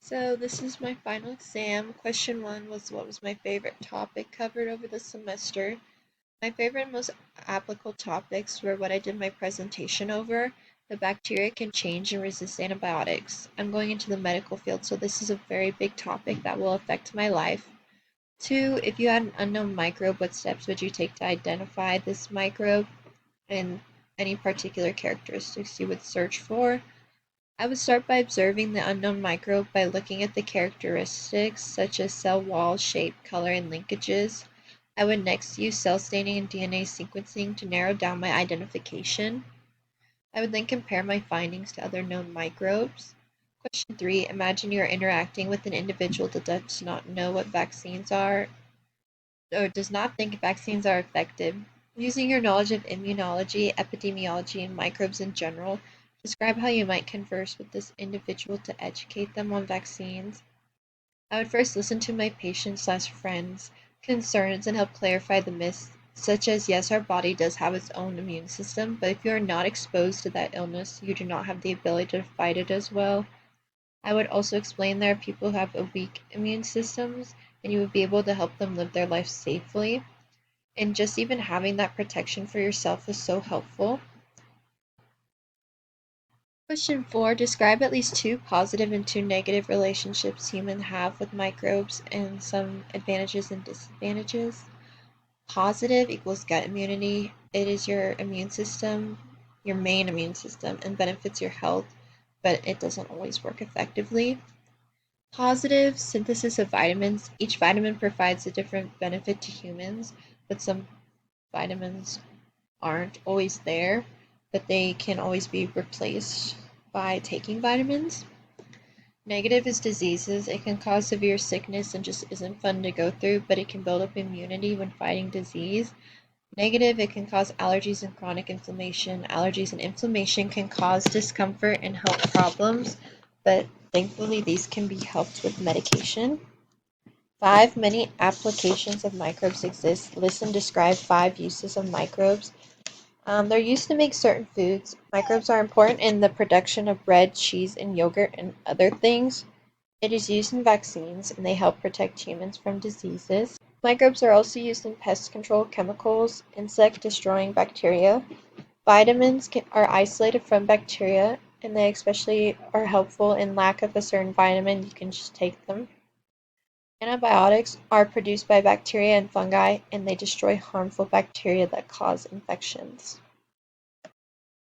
So this is my final exam. Question 1 was what was my favorite topic covered over the semester. My favorite and most applicable topics were what I did my presentation over. The bacteria can change and resist antibiotics. I'm going into the medical field, so this is a very big topic that will affect my life. 2, if you had an unknown microbe, what steps would you take to identify this microbe and any particular characteristics you would search for? I would start by observing the unknown microbe by looking at the characteristics such as cell wall, shape, color, and linkages. I would next use cell staining and DNA sequencing to narrow down my identification. I would then compare my findings to other known microbes. Question 3. Imagine you are interacting with an individual that does not know what vaccines are or does not think vaccines are effective. Using your knowledge of immunology, epidemiology, and microbes in general, describe how you might converse with this individual to educate them on vaccines. I would first listen to my patients/friends' concerns and help clarify the myths, such as yes, our body does have its own immune system, but if you are not exposed to that illness, you do not have the ability to fight it as well. I would also explain there are people who have a weak immune systems and you would be able to help them live their life safely. And just even having that protection for yourself is so helpful. Question 4. Describe at least 2 positive and 2 negative relationships humans have with microbes and some advantages and disadvantages. Positive equals gut immunity. It is your immune system, your main immune system, and benefits your health, but it doesn't always work effectively. Positive synthesis of vitamins. Each vitamin provides a different benefit to humans, but some vitamins aren't always there, but they can always be replaced by taking vitamins. Negative is diseases. It can cause severe sickness and just isn't fun to go through, but it can build up immunity when fighting disease. Negative, it can cause allergies and chronic inflammation. Allergies and inflammation can cause discomfort and health problems, but thankfully these can be helped with medication. 5. Many applications of microbes exist. List and describe 5 uses of microbes. They're used to make certain foods. Microbes are important in the production of bread, cheese, and yogurt, and other things. It is used in vaccines, and they help protect humans from diseases. Microbes are also used in pest control chemicals, insect-destroying bacteria. Vitamins are isolated from bacteria, and they especially are helpful in lack of a certain vitamin. You can just take them. Antibiotics are produced by bacteria and fungi, and they destroy harmful bacteria that cause infections.